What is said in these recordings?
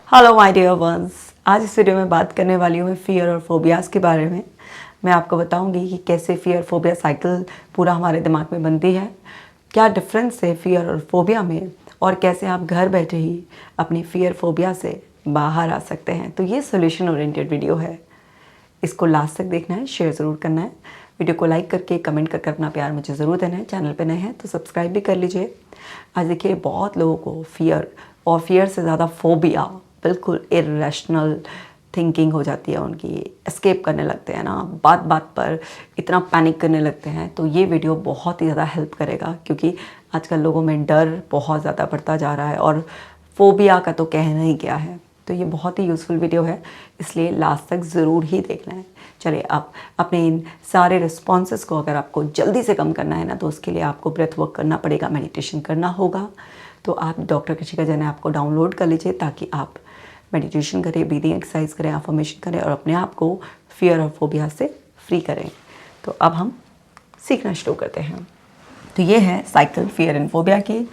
Hello my dear ones. आज इस video में बात करने वाली हूँ मैं फ़ियर और फोबियाज़ के बारे में। मैं आपको बताऊंगी कि कैसे फ़ियर फोबिया साइकिल पूरा हमारे दिमाग में बनती है, क्या डिफरेंस है फ़ियर और फोबिया में, और कैसे आप घर बैठे ही अपनी फ़ियर फोबिया से बाहर आ सकते हैं। तो ये सोल्यूशन ओरिएंटेड वीडियो है, इसको लास्ट तक देखना है, शेयर ज़रूर करना है, वीडियो को लाइक करके कमेंट करके अपना प्यार मुझे ज़रूर देना है। चैनल पे नए हैं तो सब्सक्राइब भी कर लीजिए। आज देखिए, बहुत लोगों को फ़ियर और फ़ियर से ज़्यादा फोबिया, बिल्कुल इरेशनल थिंकिंग हो जाती है उनकी, एस्केप करने लगते हैं ना, बात बात पर इतना पैनिक करने लगते हैं। तो ये वीडियो बहुत ही ज़्यादा हेल्प करेगा, क्योंकि आजकल लोगों में डर बहुत ज़्यादा बढ़ता जा रहा है और फोबिया का तो कहना ही क्या है। तो ये बहुत ही यूज़फुल वीडियो है, इसलिए लास्ट तक ज़रूर ही देखना है। चलिए, आप अपने इन सारे रिस्पॉन्सेस को अगर आपको जल्दी से कम करना है ना, तो उसके लिए आपको ब्रेथ वर्क करना पड़ेगा, मेडिटेशन करना होगा। तो आप डॉक्टर कृषिका जैन ऐप को डाउनलोड कर लीजिए, ताकि आप मेडिटेशन करें, ब्रीदिंग एक्सरसाइज करें, अफर्मेशन करें और अपने आप को फियर और फोबिया से फ्री करें। तो अब हम सीखना शुरू करते हैं। तो ये है साइकिल फियर एंड फोबिया की।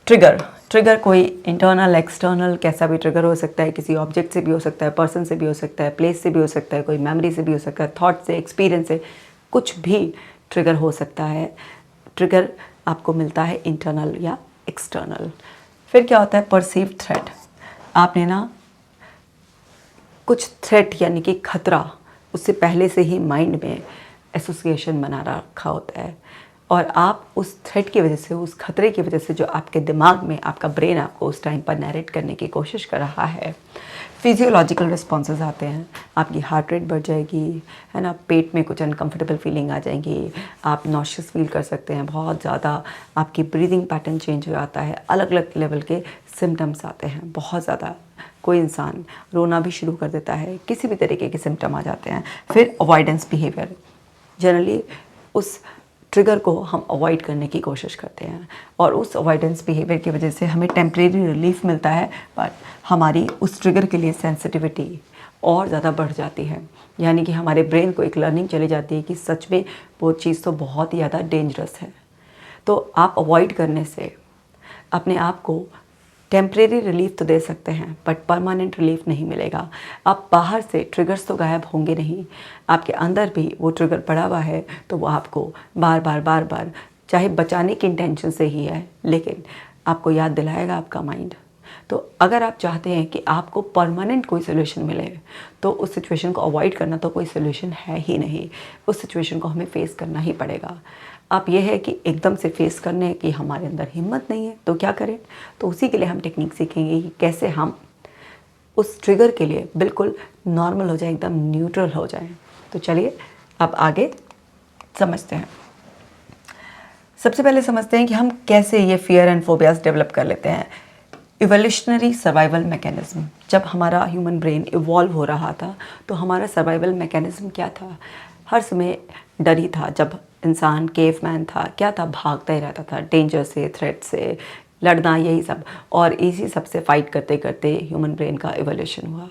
ट्रिगर कोई इंटरनल एक्सटर्नल कैसा भी ट्रिगर हो सकता है, किसी ऑब्जेक्ट से भी हो सकता है, पर्सन से भी हो सकता है, प्लेस से भी हो सकता है, कोई मेमोरी से भी हो सकता है, थॉट से, एक्सपीरियंस से, कुछ भी ट्रिगर हो सकता है। ट्रिगर आपको मिलता है इंटरनल या एक्सटर्नल। फिर क्या होता है, परसीव्ड थ्रेट। आपने ना कुछ थ्रेट यानी कि खतरा, उससे पहले से ही माइंड में एसोसिएशन बना रखा होता है, और आप उस थ्रेट की वजह से, उस खतरे की वजह से, जो आपके दिमाग में आपका ब्रेन आपको उस टाइम पर नैरेट करने की कोशिश कर रहा है, फिजियोलॉजिकल रिस्पॉन्सेज आते हैं। आपकी हार्ट रेट बढ़ जाएगी, है ना, पेट में कुछ अनकंफर्टेबल फीलिंग आ जाएंगी, आप नॉशियस फील कर सकते हैं बहुत ज़्यादा, आपकी ब्रीदिंग पैटर्न चेंज हो जाता है, अलग अलग लेवल के सिम्टम्स आते हैं बहुत ज़्यादा। कोई इंसान रोना भी शुरू कर देता है, किसी भी तरीके के सिम्टम आ जाते हैं। फिर अवॉइडेंस बिहेवियर, जनरली उस ट्रिगर को हम अवॉइड करने की कोशिश करते हैं, और उस अवॉइडेंस बिहेवियर की वजह से हमें टेम्परेरी रिलीफ मिलता है, बट हमारी उस ट्रिगर के लिए सेंसिटिविटी और ज़्यादा बढ़ जाती है। यानी कि हमारे ब्रेन को एक लर्निंग चली जाती है कि सच में वो चीज़ तो बहुत ही ज़्यादा डेंजरस है। तो आप अवॉइड करने से अपने आप को टेम्परेरी रिलीफ तो दे सकते हैं, बट परमानेंट रिलीफ नहीं मिलेगा। आप बाहर से ट्रिगर्स तो गायब होंगे नहीं, आपके अंदर भी वो ट्रिगर पड़ा हुआ है, तो वो आपको बार बार चाहे बचाने की इंटेंशन से ही है, लेकिन आपको याद दिलाएगा आपका माइंड। तो अगर आप चाहते हैं कि आपको परमानेंट कोई सोल्यूशन मिले, तो उस सिचुएशन को अवॉइड करना तो कोई सोल्यूशन है ही नहीं। उस सिचुएशन को हमें फेस करना ही पड़ेगा। अब यह है कि एकदम से फेस करने की हमारे अंदर हिम्मत नहीं है, तो क्या करें? तो उसी के लिए हम टेक्निक सीखेंगे कि कैसे हम उस ट्रिगर के लिए बिल्कुल नॉर्मल हो जाए, एकदम न्यूट्रल हो जाए। तो चलिए अब आगे समझते हैं। सबसे पहले समझते हैं कि हम कैसे ये फियर एंड फोबियाज डेवलप कर लेते हैं। इवोल्यूशनरी सर्वाइवल मैकेनिज्म, जब हमारा ह्यूमन ब्रेन इवॉल्व हो रहा था, तो हमारा सर्वाइवल मैकेनिज्म क्या था? हर समय डर ही था। जब इंसान केवमैन था, क्या था? भागता ही रहता था, डेंजर से, थ्रेट से, लड़ना, यही सब। और इसी सब से फाइट करते करते ह्यूमन ब्रेन का इवोल्यूशन हुआ।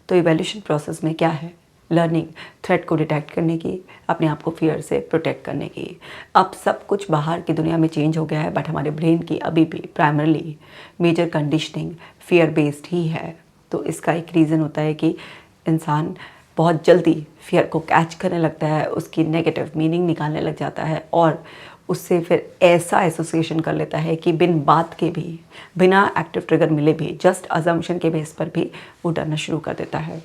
तो इवोल्यूशन प्रोसेस में क्या है? लर्निंग, थ्रेट को डिटेक्ट करने की, अपने आप को फियर से प्रोटेक्ट करने की। अब सब कुछ बाहर की दुनिया में चेंज हो गया है, बट हमारे ब्रेन की अभी भी primarily major conditioning fear based ही है। तो इसका एक रीज़न होता है कि इंसान बहुत जल्दी फियर को कैच करने लगता है, उसकी नेगेटिव मीनिंग निकालने लग जाता है, और उससे फिर ऐसा एसोसिएशन कर लेता है कि बिन बात के भी, बिना एक्टिव ट्रिगर मिले भी, जस्ट अजम्पशन के बेस पर भी वो डरना शुरू कर देता है।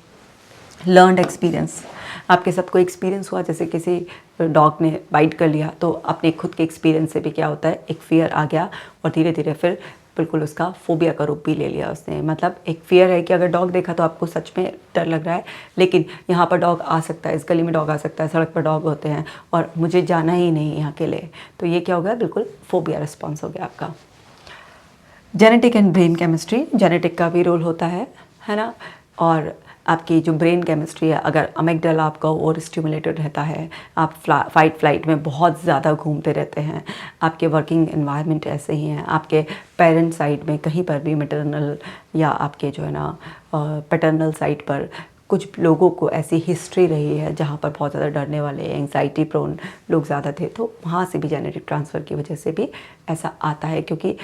लर्नड एक्सपीरियंस, आपके सबको एक्सपीरियंस हुआ, जैसे किसी डॉग ने बाइट कर लिया, तो अपने खुद के एक्सपीरियंस से भी क्या होता है, एक फियर आ गया, और धीरे धीरे फिर बिल्कुल उसका फोबिया का रूप भी ले लिया उसने। मतलब एक फियर है कि अगर डॉग देखा तो आपको सच में डर लग रहा है, लेकिन यहाँ पर डॉग आ सकता है, इस गली में डॉग आ सकता है, सड़क पर डॉग होते हैं, और मुझे जाना ही नहीं यहाँ के लिए। तो ये क्या हो गया? बिल्कुल फोबिया रिस्पॉन्स हो गया आपका। Genetic and brain chemistry, genetic का भी रोल होता है ना। और आपकी जो ब्रेन केमिस्ट्री है, अगर अमिगडाला आपका ओवर स्टिमुलेटेड रहता है, आप फाइट फ्लाइट में बहुत ज़्यादा घूमते रहते हैं, आपके वर्किंग एनवायरनमेंट ऐसे ही हैं, आपके पेरेंट साइड में कहीं पर भी मैटरनल या आपके जो है ना पैटर्नल साइड पर कुछ लोगों को ऐसी हिस्ट्री रही है जहाँ पर बहुत ज़्यादा डरने वाले, एंग्जाइटी प्रोन लोग ज़्यादा थे, तो वहाँ से भी जेनेटिक ट्रांसफ़र की वजह से भी ऐसा आता है। क्योंकि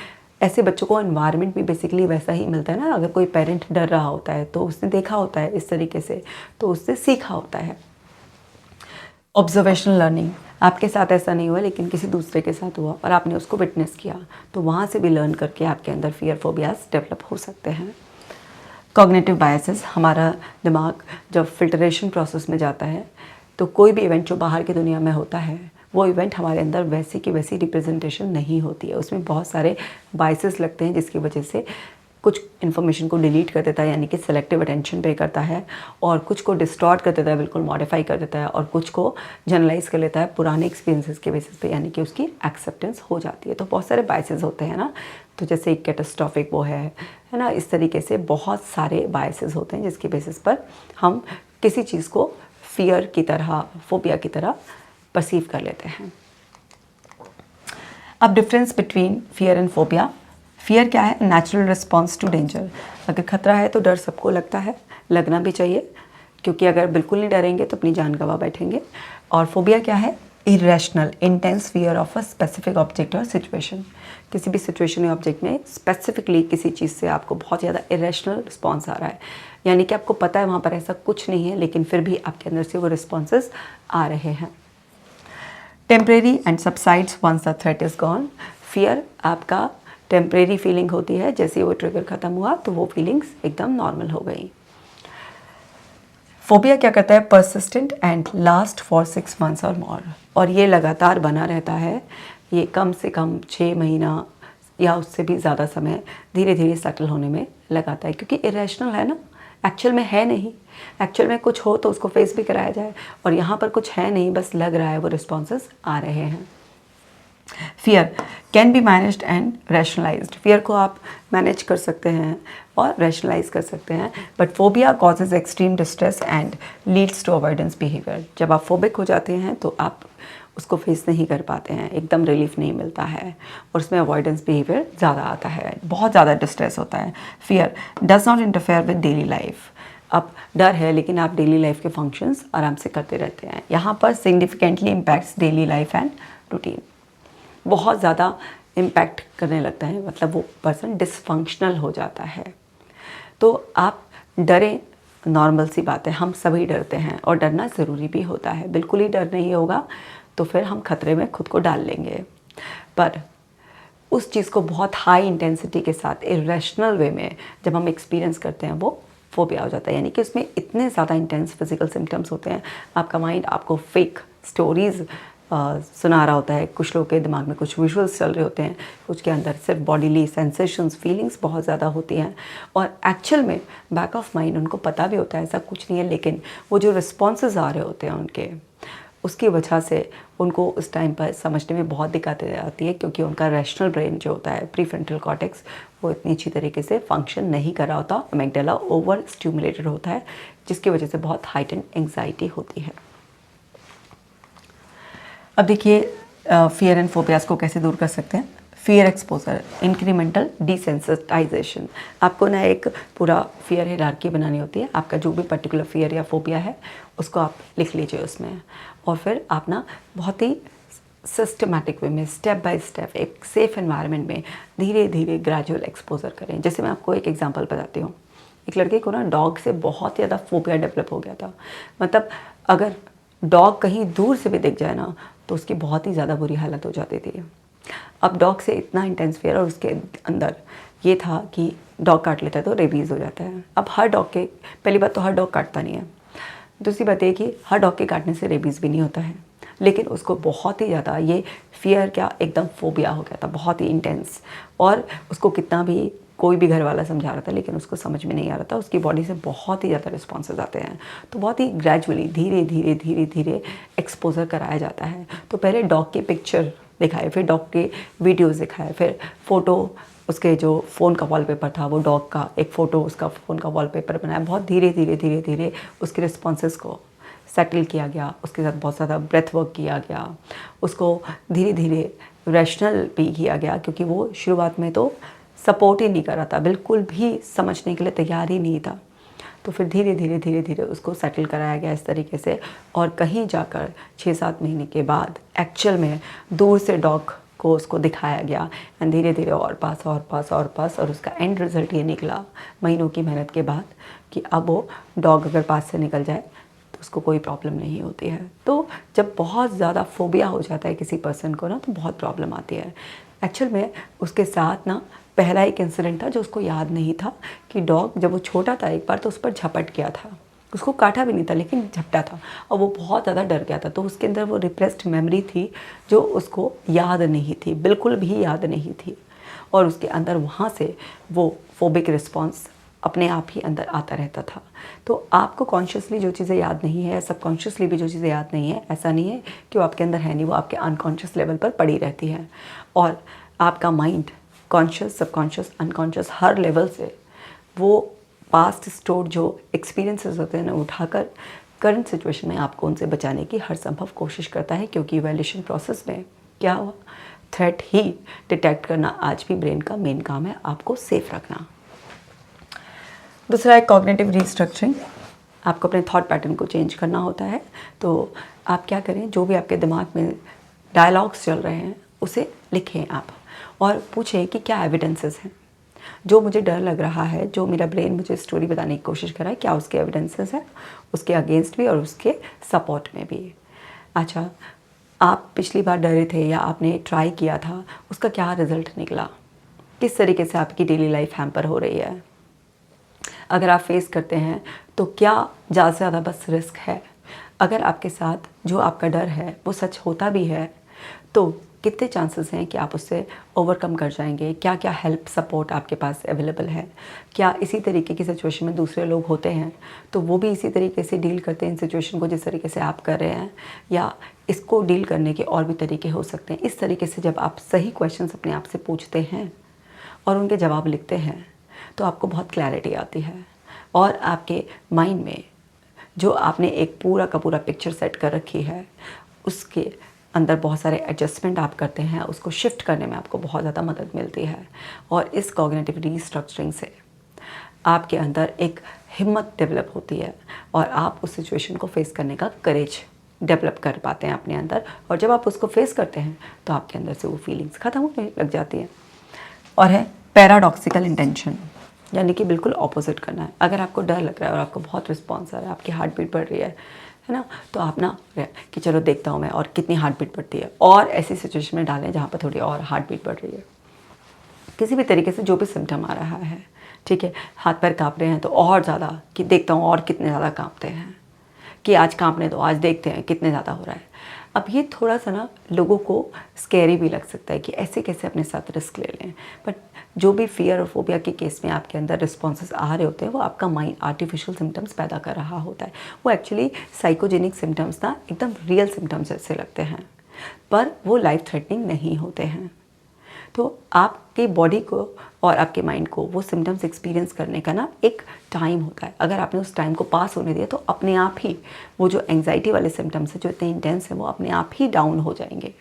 ऐसे बच्चों को एनवायरनमेंट भी बेसिकली वैसा ही मिलता है ना। अगर कोई पेरेंट डर रहा होता है तो उसने देखा होता है इस तरीके से, तो उससे सीखा होता है। ऑब्जर्वेशनल लर्निंग, आपके साथ ऐसा नहीं हुआ लेकिन किसी दूसरे के साथ हुआ और आपने उसको विटनेस किया, तो वहाँ से भी लर्न करके आपके अंदर फियर फोबियाज डेवलप हो सकते हैं। कॉग्निटिव बायसेस, हमारा दिमाग जब फिल्टरेशन प्रोसेस में जाता है तो कोई भी इवेंट जो बाहर की दुनिया में होता है वो इवेंट हमारे अंदर वैसी की वैसी रिप्रेजेंटेशन नहीं होती है, उसमें बहुत सारे बायसेस लगते हैं जिसकी वजह से कुछ इन्फॉर्मेशन को डिलीट कर देता है, यानी कि सेलेक्टिव अटेंशन पे करता है, और कुछ को डिस्टॉर्ट कर देता है, बिल्कुल मॉडिफाई कर देता है, और कुछ को जनरलाइज कर लेता है पुराने एक्सपीरियंसेस के बेसिस पे, यानी कि उसकी एक्सेप्टेंस हो जाती है। तो बहुत सारे बायसेस होते हैं ना, तो जैसे एक कैटास्ट्रॉफिक वो है ना, इस तरीके से बहुत सारे बायसेस होते हैं जिसके बेसिस पर हम किसी चीज़ को फियर की तरह, फोबिया की तरह परसीव कर लेते हैं। अब difference between fear and phobia. Fear क्या है? Natural response to danger. अगर खतरा है तो डर सबको लगता है, लगना भी चाहिए, क्योंकि अगर बिल्कुल नहीं डरेंगे तो अपनी जान गंवा बैठेंगे। और फोबिया क्या है? Irrational intense fear of a specific object और सिचुएशन। किसी भी सिचुएशन या ऑब्जेक्ट में स्पेसिफिकली किसी चीज़ से आपको बहुत ज़्यादा इरेशनल रिस्पॉन्स आ रहा है, यानी कि आपको पता है वहाँ पर ऐसा कुछ नहीं है लेकिन फिर भी आपके अंदर से वो रिस्पॉन्सेस आ रहे हैं। Temporary and subsides once the threat is gone. Fear आपका टेम्परेरी फीलिंग होती है, जैसे वो ट्रिगर ख़त्म हुआ तो वो फीलिंग्स एकदम नॉर्मल हो गई। फोबिया क्या करता है? Persistent and last for 6 months और मोर, और ये लगातार बना रहता है। ये कम से कम 6 महीना या उससे भी ज़्यादा समय धीरे धीरे सेटल होने में लगाता है, क्योंकि इरेशनल है ना, एक्चुअल में है नहीं। एक्चुअल में कुछ हो तो उसको फेस भी कराया जाए, और यहाँ पर कुछ है नहीं, बस लग रहा है, वो रिस्पॉन्सेस आ रहे हैं। Fear can be managed and rationalised. Fear को आप मैनेज कर सकते हैं और रैशनलाइज कर सकते हैं, but phobia causes extreme distress and leads to avoidance behaviour. जब आप फोबिक हो जाते हैं तो आप उसको फेस नहीं कर पाते हैं, एकदम रिलीफ नहीं मिलता है, और उसमें अवॉइडेंस बिहेवियर ज़्यादा आता है, बहुत ज़्यादा डिस्ट्रेस होता है। Fear does not interfere with daily life. अब डर है लेकिन आप डेली लाइफ के फंक्शंस आराम से करते रहते हैं। यहाँ पर significantly impacts daily life and routine, बहुत ज़्यादा इम्पैक्ट करने लगता है, मतलब वो पर्सन डिसफंक्शनल हो जाता है। तो आप डरें, नॉर्मल सी बात है, हम सभी डरते हैं और डरना ज़रूरी भी होता है। बिल्कुल ही डर नहीं होगा तो फिर हम खतरे में खुद को डाल लेंगे, पर उस चीज़ को बहुत हाई इंटेंसिटी के साथ इरेशनल वे में जब हम एक्सपीरियंस करते हैं वो फोबिया हो जाता है, यानी कि उसमें इतने ज़्यादा इंटेंस फिजिकल सिम्टम्स होते हैं, आपका माइंड आपको फेक स्टोरीज़ सुना रहा होता है, कुछ लोगों के दिमाग में कुछ विजुअल्स चल रहे होते हैं, कुछ के अंदर सिर्फ बॉडीली सेंसेशंस, फीलिंग्स बहुत ज़्यादा होती हैं, और एक्चुअल में बैक ऑफ माइंड उनको पता भी होता है ऐसा कुछ नहीं है, लेकिन वो जो रिस्पॉन्सेज आ रहे होते हैं उनके, उसकी वजह से उनको उस टाइम पर समझने में बहुत दिक्कत आती है, क्योंकि उनका रैशनल ब्रेन जो होता है, प्रीफ्रंटल कॉर्टेक्स, वो इतनी अच्छी तरीके से फंक्शन नहीं कर रहा होता, अमिगडाला ओवर स्टिमुलेटेड होता है, जिसकी वजह से बहुत हाइटेंड एंग्जाइटी होती है। अब देखिए फियर एंड फोबियाज को कैसे दूर कर सकते हैं। Fear exposure, incremental desensitisation. आपको ना एक पूरा फियर हायरार्की बनानी होती है, आपका जो भी पर्टिकुलर फियर या फोबिया है उसको आप लिख लीजिए उसमें, और फिर आप ना बहुत ही सिस्टमैटिक वे में, स्टेप बाय स्टेप, एक सेफ एनवायरनमेंट में धीरे धीरे ग्रेजुअल एक्सपोजर करें। जैसे मैं आपको एक एग्जांपल बताती हूँ। एक लड़के को ना डॉग से बहुत ज़्यादा फोबिया डेवलप हो गया था, मतलब अगर डॉग कहीं दूर से भी दिख जाए ना तो उसकी बहुत ही ज़्यादा बुरी हालत हो जाती थी। अब डॉग से इतना इंटेंस फियर, और उसके अंदर ये था कि डॉग काट लेता है तो रेबीज़ हो जाता है। अब हर डॉग के, पहली बात तो हर डॉग काटता नहीं है, दूसरी बात ये कि हर डॉग के काटने से रेबीज़ भी नहीं होता है, लेकिन उसको बहुत ही ज़्यादा ये फियर क्या एकदम फोबिया हो गया था, बहुत ही इंटेंस, और उसको कितना भी कोई भी घर वाला समझा रहा था लेकिन उसको समझ में नहीं आ रहा था, उसकी बॉडी से बहुत ही ज़्यादा रिस्पॉन्सेज आते हैं। तो बहुत ही ग्रेजुअली धीरे धीरे धीरे धीरे एक्सपोजर कराया जाता है। तो पहले डॉग की पिक्चर दिखाए, फिर डॉग के वीडियोज़ दिखाए, फिर फ़ोटो, उसके जो फ़ोन का वॉलपेपर था वो डॉग का एक फ़ोटो, उसका फ़ोन का वॉलपेपर बनाया। बहुत धीरे धीरे धीरे धीरे उसके रिस्पॉन्सेज को सेटल किया गया, उसके साथ बहुत ज़्यादा ब्रेथ वर्क किया गया, उसको धीरे धीरे रैशनल भी किया गया, क्योंकि वो शुरुआत में तो सपोर्ट ही नहीं कर रहा था, बिल्कुल भी समझने के लिए तैयार ही नहीं था। तो फिर धीरे धीरे धीरे धीरे उसको सेटल कराया गया इस तरीके से, और कहीं जाकर 6-7 महीने के बाद एक्चुअल में दूर से डॉग को उसको दिखाया गया एंड धीरे धीरे और पास और पास और पास, और उसका एंड रिज़ल्ट ये निकला महीनों की मेहनत के बाद कि अब वो डॉग अगर पास से निकल जाए तो उसको कोई प्रॉब्लम नहीं होती है। तो जब बहुत ज़्यादा फोबिया हो जाता है किसी पर्सन को ना, तो बहुत प्रॉब्लम आती है। एक्चुअल में उसके साथ ना पहला एक इंसिडेंट था जो उसको याद नहीं था कि डॉग जब वो छोटा था एक बार तो उस पर झपट गया था, उसको काटा भी नहीं था लेकिन झपटा था और वो बहुत ज़्यादा डर गया था। तो उसके अंदर वो रिप्रेस्ड मेमोरी थी जो उसको याद नहीं थी, बिल्कुल भी याद नहीं थी, और उसके अंदर वहाँ से वो फोबिक रिस्पॉन्स अपने आप ही अंदर आता रहता था। तो आपको कॉन्शियसली जो चीज़ें याद नहीं है, सबकॉन्शियसली भी जो चीज़ें याद नहीं है, ऐसा नहीं है कि वो आपके अंदर है नहीं, वो आपके अनकॉन्शियस लेवल पर पड़ी रहती है। और आपका माइंड कॉन्शियस, सबकॉन्शियस, अनकॉन्शियस हर लेवल से वो पास्ट स्टोर जो एक्सपीरियंसेस होते हैं ना उठाकर करंट सिचुएशन में आपको उनसे बचाने की हर संभव कोशिश करता है, क्योंकि इवैल्यूएशन प्रोसेस में क्या हुआ, थ्रेट ही डिटेक्ट करना आज भी ब्रेन का मेन काम है, आपको सेफ रखना। दूसरा है कॉग्निटिव रीस्ट्रक्चरिंग। आपको अपने थॉट पैटर्न को चेंज करना होता है। तो आप क्या करें, जो भी आपके दिमाग में डायलॉग्स चल रहे हैं उसे लिखें आप और पूछें कि क्या एविडेंसेस हैं। जो मुझे डर लग रहा है, जो मेरा ब्रेन मुझे स्टोरी बताने की कोशिश कर रहा है, क्या उसके एविडेंसेस हैं, उसके अगेंस्ट भी और उसके सपोर्ट में भी। अच्छा, आप पिछली बार डरे थे या आपने ट्राई किया था, उसका क्या रिजल्ट निकला, किस तरीके से आपकी डेली लाइफ हैम्पर हो रही है। अगर आप फेस करते हैं तो क्या ज़्यादा से ज़्यादा बस रिस्क है। अगर आपके साथ जो आपका डर है वो सच होता भी है तो कितने चांसेस हैं कि आप उससे ओवरकम कर जाएंगे। क्या क्या हेल्प सपोर्ट आपके पास अवेलेबल है। क्या इसी तरीके की सिचुएशन में दूसरे लोग होते हैं तो वो भी इसी तरीके से डील करते हैं इन सिचुएशन को जिस तरीके से आप कर रहे हैं, या इसको डील करने के और भी तरीके हो सकते हैं। इस तरीके से जब आप सही क्वेश्चंस अपने आप से पूछते हैं और उनके जवाब लिखते हैं तो आपको बहुत क्लैरिटी आती है और आपके माइंड में जो आपने एक पूरा का पूरा पिक्चर सेट कर रखी है उसके अंदर बहुत सारे एडजस्टमेंट आप करते हैं, उसको शिफ्ट करने में आपको बहुत ज़्यादा मदद मिलती है। और इस कॉग्निटिव रीस्ट्रक्चरिंग से आपके अंदर एक हिम्मत डेवलप होती है और आप उस सिचुएशन को फेस करने का करेज डेवलप कर पाते हैं अपने अंदर। और जब आप उसको फेस करते हैं तो आपके अंदर से वो फीलिंग्स ख़त्म होने लग जाती हैं। और है पैराडॉक्सिकल इंटेंशन, यानी कि बिल्कुल ऑपोजिट करना है। अगर आपको डर लग रहा है और आपको बहुत रिस्पॉन्स आ रहा है, आपकी हार्ट बीट बढ़ रही है ना, तो आप ना कि चलो देखता हूँ मैं और कितनी हार्ट बीट बढ़ती है, और ऐसी सिचुएशन में डालें जहाँ पर थोड़ी और हार्ट बीट बढ़ रही है। किसी भी तरीके से जो भी सिम्टम आ रहा है, ठीक है, हाथ पैर काँप रहे हैं तो और ज़्यादा कि देखता हूँ और कितने ज़्यादा काँपते हैं, कि आज काँपने दो, आज देखते हैं कितने ज़्यादा हो रहा है। अब ये थोड़ा सा ना लोगों को स्कैरी भी लग सकता है कि ऐसे कैसे अपने साथ रिस्क ले लें, बट जो भी फियर और फोबिया के केस में आपके अंदर रिस्पॉन्सेस आ रहे होते हैं वो आपका माइंड आर्टिफिशियल सिम्टम्स पैदा कर रहा होता है। वो एक्चुअली साइकोजेनिक सिम्टम्स ना एकदम रियल सिम्टम्स जैसे लगते हैं, पर वो लाइफ थ्रेटनिंग नहीं होते हैं। तो आपके बॉडी को और आपके माइंड को वो सिम्टम्स एक्सपीरियंस करने का ना एक टाइम होता है। अगर आपने उस टाइम को पास होने दिया तो अपने आप ही वो जो एंग्जाइटी वाले सिम्टम्स हैं जो इतने इंटेंस हैं वो अपने आप ही डाउन हो जाएंगे।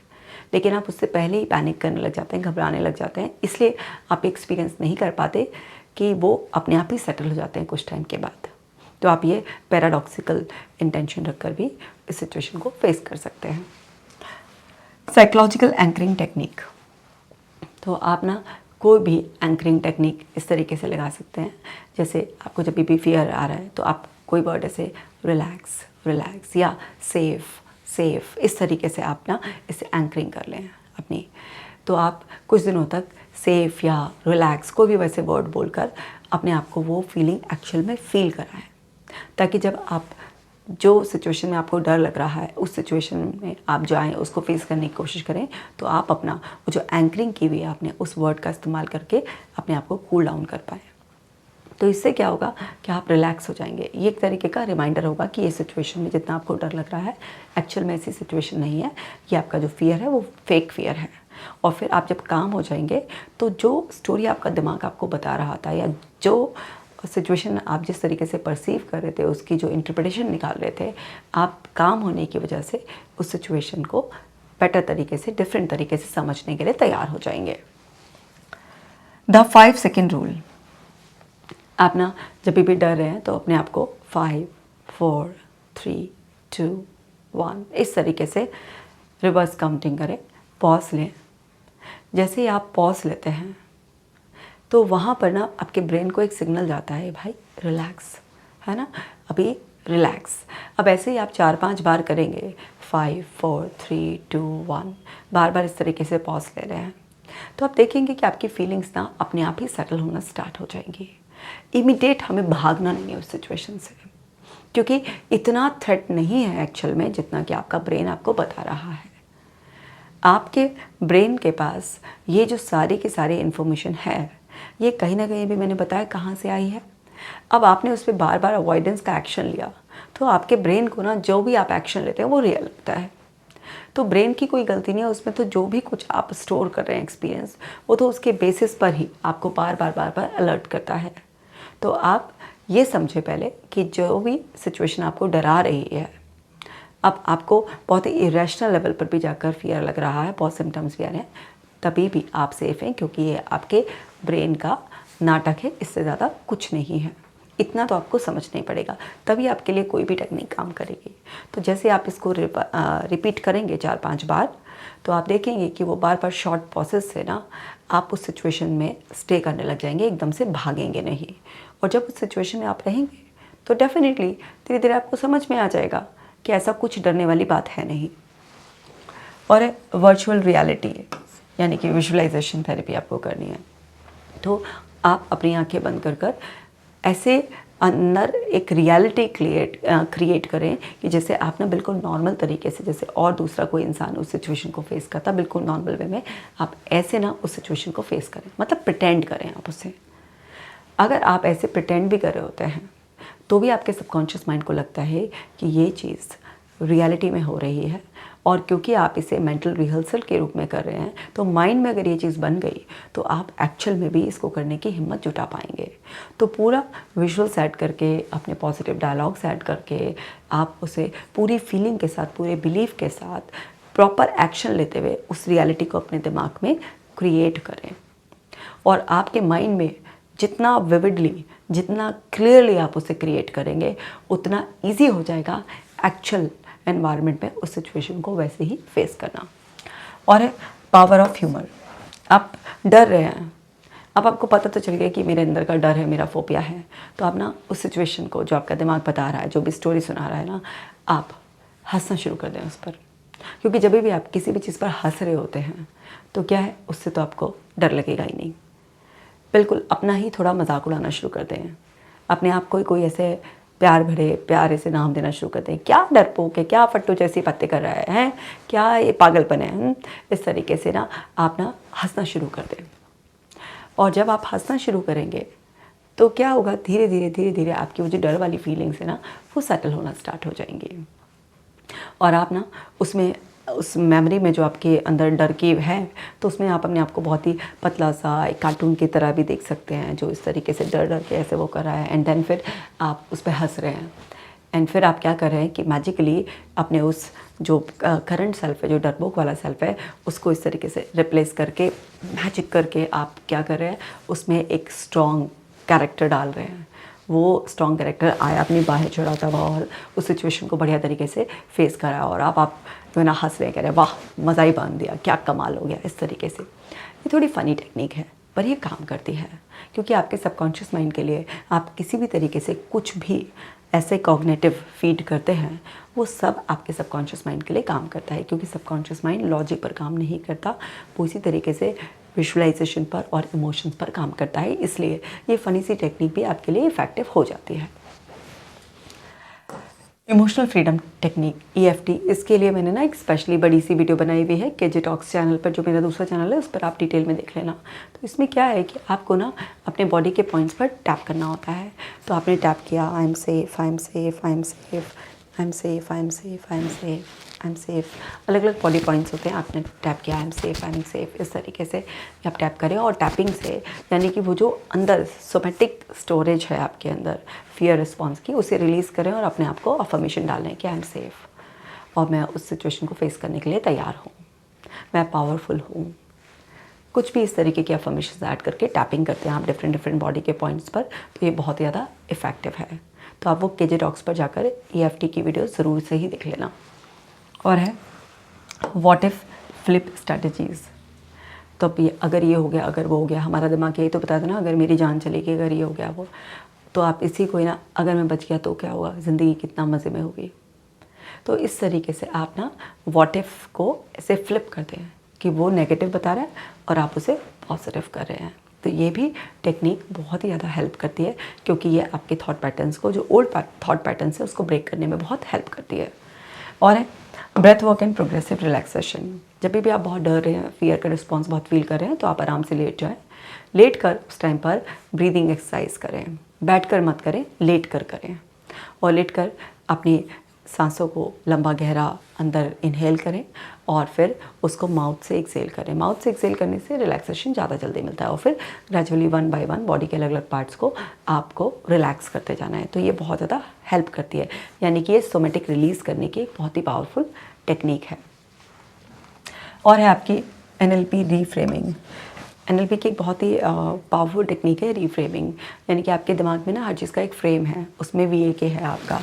लेकिन आप उससे पहले ही पैनिक करने लग जाते हैं, घबराने लग जाते हैं, इसलिए आप एक्सपीरियंस नहीं कर पाते कि वो अपने आप ही सेटल हो जाते हैं कुछ टाइम के बाद। तो आप ये पैराडॉक्सिकल इंटेंशन रखकर भी इस सिचुएशन को फेस कर सकते हैं। साइकोलॉजिकल एंकरिंग टेक्निक, तो आप ना कोई भी एंकरिंग टेक्निक इस तरीके से लगा सकते हैं। जैसे आपको जब भी फियर आ रहा है तो आप कोई वर्ड ऐसे रिलैक्स रिलैक्स या सेफ सेफ, इस तरीके से आप ना इसे एंकरिंग कर लें अपनी। तो आप कुछ दिनों तक सेफ या रिलैक्स कोई भी वैसे वर्ड बोलकर अपने आप को वो फीलिंग एक्चुअल में फील कराएं, ताकि जब आप जो सिचुएशन में आपको डर लग रहा है उस सिचुएशन में आप जाएं, उसको फेस करने की कोशिश करें, तो आप अपना वो जो एंकरिंग की हुई है आपने उस वर्ड का इस्तेमाल करके अपने आप को कूल डाउन कर पाएँ। तो इससे क्या होगा कि आप रिलैक्स हो जाएंगे। ये एक तरीके का रिमाइंडर होगा कि ये सिचुएशन में जितना आपको डर लग रहा है एक्चुअल में ऐसी सिचुएशन नहीं है, ये आपका जो फियर है वो फेक फियर है। और फिर आप जब काम हो जाएंगे तो जो स्टोरी आपका दिमाग आपको बता रहा था या जो सिचुएशन आप जिस तरीके से परसीव कर रहे थे उसकी जो इंटरप्रिटेशन निकाल रहे थे, आप काम होने की वजह से उस सिचुएशन को बेटर तरीके से, डिफरेंट तरीके से समझने के लिए तैयार हो जाएंगे। द 5 सेकेंड रूल, आप ना जब भी डर रहे हैं तो अपने आप को 5, 4, 3, 2, 1 इस तरीके से रिवर्स काउंटिंग करें, पॉज लें जैसे ही आप पॉज लेते हैं तो वहाँ पर ना आपके ब्रेन को एक सिग्नल जाता है, भाई रिलैक्स, है ना, अभी रिलैक्स। अब ऐसे ही आप 4-5 बार करेंगे, 5 4 3 2 1, बार बार इस तरीके से पॉज ले रहे हैं, तो आप देखेंगे कि आपकी फीलिंग्स ना अपने आप ही सेटल होना स्टार्ट हो जाएंगी। इमीडिएट हमें भागना नहीं है उस सिचुएशन से, क्योंकि इतना थ्रेट नहीं है एक्चुअल में जितना कि आपका ब्रेन आपको बता रहा है। आपके ब्रेन के पास ये जो सारी की सारी इन्फॉर्मेशन है, ये कहीं ना कहीं भी मैंने बताया कहाँ से आई है। अब आपने उस पर बार बार अवॉइडेंस का एक्शन लिया, तो आपके ब्रेन को ना जो भी आप एक्शन लेते हैं वो रियल लगता है। तो ब्रेन की कोई गलती नहीं है उसमें, तो जो भी कुछ आप स्टोर कर रहे हैं एक्सपीरियंस, वो तो उसके बेसिस पर ही आपको बार बार अलर्ट करता है। तो आप ये समझे पहले कि जो भी सिचुएशन आपको डरा रही है, अब आपको बहुत ही इरेशनल लेवल पर भी जाकर फियर लग रहा है, बहुत सिम्टम्स भी आ रहे हैं, तभी भी आप सेफ हैं, क्योंकि ये आपके ब्रेन का नाटक है, इससे ज़्यादा कुछ नहीं है। इतना तो आपको समझना ही पड़ेगा, तभी आपके लिए कोई भी टेक्निक काम करेगी। तो जैसे आप इसको रिपीट करेंगे 4-5 बार, तो आप देखेंगे कि वो बार बार शॉर्ट प्रोसेस से ना आप उस सिचुएशन में स्टे करने लग जाएंगे, एकदम से भागेंगे नहीं। और जब उस सिचुएशन में आप रहेंगे तो डेफिनेटली धीरे धीरे आपको समझ में आ जाएगा कि ऐसा कुछ डरने वाली बात है नहीं। और वर्चुअल रियलिटी यानी कि विजुअलाइजेशन थेरेपी आपको करनी है, तो आप अपनी आंखें बंद कर कर ऐसे अंदर एक रियलिटी क्रिएट करें कि जैसे आप ना बिल्कुल नॉर्मल तरीके से, जैसे और दूसरा कोई इंसान उस सिचुएशन को फेस करता, बिल्कुल नॉर्मल वे में आप ऐसे ना उस सिचुएशन को फेस करें, मतलब प्रिटेंड करें आप उसे। अगर आप ऐसे प्रिटेंड भी कर रहे होते हैं तो भी आपके सबकॉन्शियस माइंड को लगता है कि ये चीज़ रियलिटी में हो रही है, और क्योंकि आप इसे मेंटल रिहर्सल के रूप में कर रहे हैं, तो माइंड में अगर ये चीज़ बन गई तो आप एक्चुअल में भी इसको करने की हिम्मत जुटा पाएंगे। तो पूरा विजुअल्स ऐड करके, अपने पॉजिटिव डायलॉग्स ऐड करके, आप उसे पूरी फीलिंग के साथ, पूरे बिलीफ के साथ, प्रॉपर एक्शन लेते हुए उस रियलिटी को अपने दिमाग में क्रिएट करें। और आपके माइंड में जितना विविडली, जितना क्लियरली आप उसे क्रिएट करेंगे, उतना ईजी हो जाएगा एक्चुअल एनवायरनमेंट में उस सिचुएशन को वैसे ही फेस करना। और है पावर ऑफ ह्यूमर। आप डर रहे हैं, अब आपको पता तो चल गया कि मेरे अंदर का डर है, मेरा फोबिया है, तो आप ना उस सिचुएशन को, जो आपका दिमाग बता रहा है, जो भी स्टोरी सुना रहा है ना, आप हंसना शुरू कर दें उस पर। क्योंकि जब भी आप किसी भी चीज़ पर हंस रहे होते हैं तो क्या है, उससे तो आपको डर लगेगा ही नहीं। बिल्कुल अपना ही थोड़ा मजाक उड़ाना शुरू कर दें, अपने आप को ही कोई ऐसे प्यार भरे प्यारे से नाम देना शुरू कर दें, क्या डरपोक है, क्या फट्टू जैसी बातें कर रहा है, क्या ये पागलपन है। इस तरीके से ना आप ना हंसना शुरू कर दें। और जब आप हंसना शुरू करेंगे तो क्या होगा, धीरे धीरे आपकी वो जो डर वाली फीलिंग्स है ना, वो सेटल होना स्टार्ट हो जाएंगी। और आप ना उसमें, उस मेमोरी में जो आपके अंदर डर की है, तो उसमें आप अपने आप को बहुत ही पतला सा एक कार्टून की तरह भी देख सकते हैं, जो इस तरीके से डर के ऐसे वो कर रहा है, एंड देन फिर आप उस पर हंस रहे हैं। एंड फिर आप क्या कर रहे हैं कि मैजिकली अपने उस जो करंट सेल्फ है, जो डरपोक वाला सेल्फ है, उसको इस तरीके से रिप्लेस करके, मैजिक करके आप क्या कर रहे हैं, उसमें एक स्ट्रॉन्ग कैरेक्टर डाल रहे हैं। वो स्ट्रॉन्ग कैरेक्टर आया, अपनी बाहें चढ़ाता हुआ और उस सिचुएशन को बढ़िया तरीके से फेस करा, और आप जो है ना हंस रहे, कह रहे वाह मज़ा ही बांध दिया, क्या कमाल हो गया, इस तरीके से। ये थोड़ी फ़नी टेक्निक है, पर ये काम करती है, क्योंकि आपके सबकॉन्शियस माइंड के लिए आप किसी भी तरीके से कुछ भी ऐसे कॉग्निटिव फीड करते हैं, वो सब आपके सबकॉन्शियस माइंड के लिए काम करता है, क्योंकि सबकॉन्शियस माइंड लॉजिक पर काम नहीं करता, वो इसी तरीके से विजुअलाइजेशन पर और इमोशंस पर काम करता है। इसलिए ये फ़नी सी टेक्निक भी आपके लिए इफ़ेक्टिव हो जाती है। इमोशनल फ्रीडम टेक्निक EFT, इसके लिए मैंने ना एक स्पेशली बड़ी सी वीडियो बनाई हुई है केजे टॉक्स चैनल पर, जो मेरा दूसरा चैनल है, उस पर आप डिटेल में देख लेना। तो इसमें क्या है कि आपको ना अपने बॉडी के पॉइंट्स पर टैप करना होता है। तो आपने टैप किया, I am safe, I am safe, I am safe, I am safe, I am safe, I am safe, I am safe, अलग अलग बॉडी पॉइंट्स होते हैं। आपने टैप किया, I am safe, I am safe, इस तरीके से आप टैप करें। और टैपिंग से, यानी कि वो जो अंदर सोमैटिक स्टोरेज है आपके अंदर फियर रिस्पॉन्स की, उसे रिलीज़ करें और अपने आप को अफर्मेशन डालें कि आई एम सेफ, और मैं उस सिचुएशन को फेस करने के लिए तैयार हूँ, मैं पावरफुल हूँ। कुछ भी इस तरीके की अफर्मेशन ऐड करके टैपिंग करते हैं आप डिफरेंट बॉडी के पॉइंट्स पर, तो ये बहुत ज़्यादा इफ़ेक्टिव है। तो आप वो केजे टॉक्स पर जाकर EFT की वीडियो ज़रूर से ही देख लेना। और है व्हाट इफ़ फ्लिप स्ट्रैटेजीज़। तो अब ये अगर ये हो गया, अगर वो हो गया, हमारा दिमाग यही तो बताता ना, अगर मेरी जान चली गई, अगर ये हो गया वो, तो आप इसी को ही ना, अगर मैं बच गया तो क्या होगा, ज़िंदगी कितना मज़े में होगी। तो इस तरीके से आप ना व्हाट इफ़ को ऐसे फ्लिप करते हैं कि वो नेगेटिव बता रहा है और आप उसे पॉजिटिव कर रहे हैं। तो ये भी टेक्निक बहुत ही ज़्यादा हेल्प करती है, क्योंकि ये आपके थॉट पैटर्न्स को, जो ओल्ड थॉट पैटर्न्स है, उसको ब्रेक करने में बहुत हेल्प करती है। और है breath work and progressive relaxation. जब भी आप बहुत डर रहे हैं, फियर का रिस्पॉन्स बहुत फील कर रहे हैं, तो आप आराम से लेट जाएं। लेट कर उस टाइम पर ब्रीदिंग एक्सरसाइज करें। बैठ कर मत करें, लेट कर करें। और लेट कर अपनी सांसों को लंबा गहरा अंदर इनहेल करें और फिर उसको माउथ से एक्सेल करें। माउथ से एक्सेल करने से रिलैक्सेशन ज़्यादा जल्दी मिलता है। और फिर ग्रेजुअली 1 बाय 1 बॉडी के अलग अलग पार्ट्स को आपको रिलैक्स करते जाना है। तो ये बहुत ज़्यादा हेल्प करती है, यानी कि ये सोमेटिक रिलीज़ करने की एक बहुत ही पावरफुल टेक्निक है। और है आपकी NLP रीफ्रेमिंग। NLP की एक बहुत ही पावरफुल टेक्निक है रीफ्रेमिंग, यानी कि आपके दिमाग में ना हर चीज़ का एक फ्रेम है, उसमें VAK है आपका,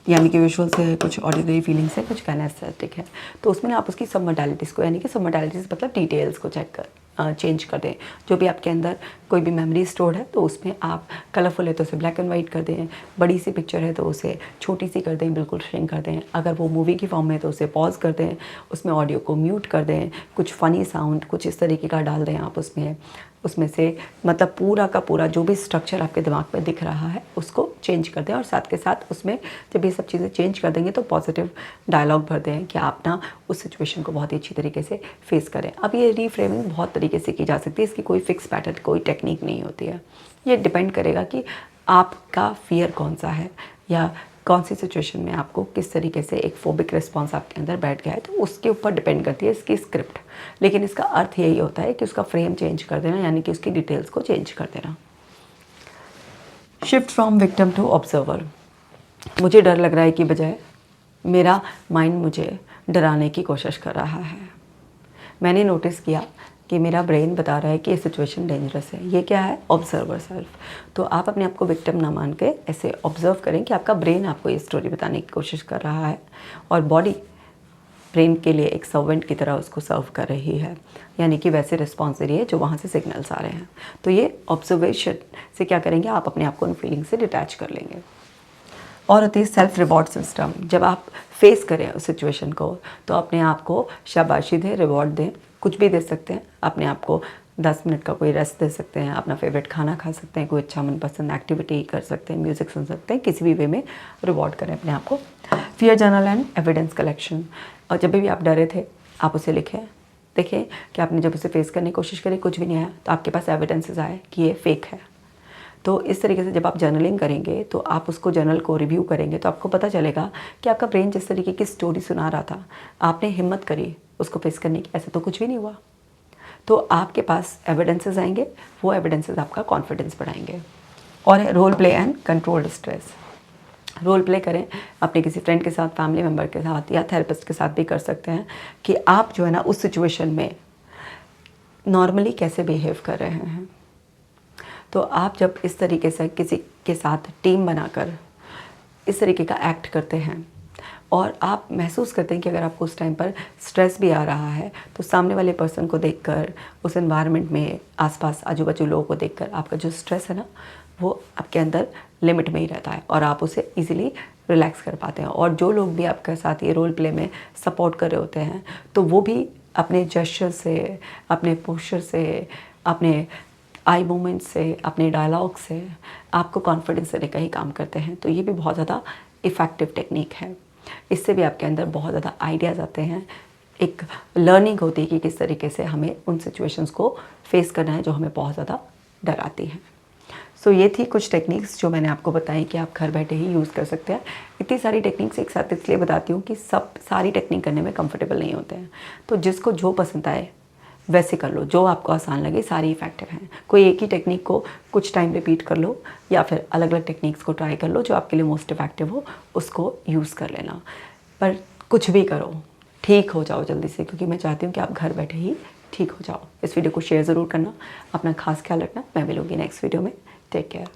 यानी कि विजुअल से कुछ ऑडिटरी फीलिंग से कुछ काइनेस्थेटिक है। तो उसमें ना आप उसकी सब मोडालिटीज़ को, यानी कि सब मोडालिटीज़ मतलब डिटेल्स को चेंज कर दें। जो भी आपके अंदर कोई भी मेमोरी स्टोर्ड है तो उसमें आप कलरफुल है तो उसे ब्लैक एंड वाइट कर दें, बड़ी सी पिक्चर है तो उसे छोटी सी कर दें, बिल्कुल श्रिंक कर दें। अगर वो मूवी की फॉर्म में है तो उसे पॉज कर दें, उसमें ऑडियो को म्यूट कर दें, कुछ फ़नी साउंड कुछ इस तरीके का डाल दें आप उसमें से, मतलब पूरा का पूरा जो भी स्ट्रक्चर आपके दिमाग में दिख रहा है उसको चेंज कर दें। और साथ के साथ उसमें जब ये सब चीज़ें चेंज कर देंगे तो पॉजिटिव डायलॉग भर दें कि आप ना उस सिचुएशन को बहुत ही अच्छी तरीके से फेस करें। अब ये रीफ्रेमिंग बहुत तरीके से की जा सकती है, इसकी कोई फिक्स पैटर्न, कोई टेक्निक नहीं होती है। ये डिपेंड करेगा कि आपका फियर कौन सा है या कौन सी सिचुएशन में आपको किस तरीके से एक फोबिक रिस्पॉन्स आपके अंदर बैठ गया है, तो उसके ऊपर डिपेंड करती है इसकी स्क्रिप्ट। लेकिन इसका अर्थ यही होता है कि उसका फ्रेम चेंज कर देना, यानी कि उसकी डिटेल्स को चेंज कर देना। Shift from victim to observer. मुझे डर लग रहा है कि बजाय मेरा माइंड मुझे डराने की कोशिश कर रहा है। मैंने नोटिस किया कि मेरा ब्रेन बता रहा है कि ये सिचुएशन डेंजरस है। ये क्या है? Observer self. तो आप अपने आप को विक्टिम ना मान के ऐसे ऑब्जर्व करें कि आपका ब्रेन आपको ये स्टोरी बताने की कोशिश कर रहा है और बॉडी ब्रेन के लिए एक सर्वेंट की तरह उसको सर्व कर रही है, यानी कि वैसे रिस्पॉन्स दे रही है जो वहाँ से सिग्नल्स आ रहे हैं। तो ये ऑब्जर्वेशन से क्या करेंगे, आप अपने आप को उन फीलिंग से डिटैच कर लेंगे। और होती है सेल्फ रिवॉर्ड सिस्टम। जब आप फेस करें उस सिचुएशन को तो अपने आप को शाबाशी दें, रिवॉर्ड दें, कुछ भी दे सकते हैं। अपने आप को 10 मिनट का कोई रेस्ट दे सकते हैं, अपना फेवरेट खाना खा सकते हैं, कोई अच्छा मनपसंद एक्टिविटी कर सकते हैं, म्यूज़िक सुन सकते हैं, किसी भी वे में रिवॉर्ड करें अपने आप को। Fear journal and evidence collection. और जब भी आप डरे थे आप उसे लिखें। देखें कि आपने जब उसे फेस करने की कोशिश करी, कुछ भी नहीं आया, तो आपके पास एविडेंसेस आए कि ये फेक है। तो इस तरीके से जब आप जर्नलिंग करेंगे तो आप उसको जर्नल को रिव्यू करेंगे तो आपको पता चलेगा कि आपका ब्रेन जिस तरीके की स्टोरी सुना रहा था, आपने हिम्मत करी उसको फेस करने की, ऐसे तो कुछ भी नहीं हुआ। तो आपके पास एविडेंसेस आएंगे, वो एविडेंसेस आपका कॉन्फिडेंस बढ़ाएंगे। और role play and controlled stress. Role play करें अपने किसी फ्रेंड के साथ, फैमिली मेम्बर के साथ या थेरेपिस्ट के साथ भी कर सकते हैं कि आप जो है ना उस सिचुएशन में नॉर्मली कैसे बिहेव कर रहे हैं। तो आप जब इस तरीके से किसी के साथ टीम बनाकर इस तरीके का एक्ट करते हैं और आप महसूस करते हैं कि अगर आपको उस टाइम पर स्ट्रेस भी आ रहा है तो सामने वाले पर्सन को देखकर, उस एनवायरनमेंट में आसपास आजू बाजू लोगों को देखकर आपका जो स्ट्रेस है ना वो आपके अंदर लिमिट में ही रहता है और आप उसे इजीली रिलैक्स कर पाते हैं। और जो लोग भी आपके साथ ये रोल प्ले में सपोर्ट कर रहे होते हैं तो वो भी अपने जेस्चर से, अपने पोस्चर से, अपने आई मूवमेंट से, अपने डायलॉग से आपको कॉन्फिडेंस देने का ही काम करते हैं। तो ये भी बहुत ज़्यादा इफ़ेक्टिव टेक्निक है। इससे भी आपके अंदर बहुत ज़्यादा आइडियाज़ आते हैं, एक लर्निंग होती है कि किस तरीके से हमें उन सिचुएशंस को फेस करना है जो हमें बहुत ज़्यादा डराती हैं। सो ये थी कुछ टेक्निक्स जो मैंने आपको बताई कि आप घर बैठे ही यूज़ कर सकते हैं। इतनी सारी टेक्निक्स एक साथ इसलिए बताती हूँ कि सारी टेक्निक करने में कंफर्टेबल नहीं होते हैं। तो जिसको जो पसंद आए वैसे कर लो, जो आपको आसान लगे, सारी इफ़ेक्टिव हैं। कोई एक ही टेक्निक को कुछ टाइम रिपीट कर लो या फिर अलग अलग टेक्निक्स को ट्राई कर लो, जो आपके लिए मोस्ट इफ़ेक्टिव हो उसको यूज़ कर लेना। पर कुछ भी करो, ठीक हो जाओ जल्दी से, क्योंकि मैं चाहती हूँ कि आप घर बैठे ही ठीक हो जाओ। इस वीडियो को शेयर ज़रूर करना, अपना खास ख्याल रखना। मैं मिलूँगी नेक्स्ट वीडियो में। Take care.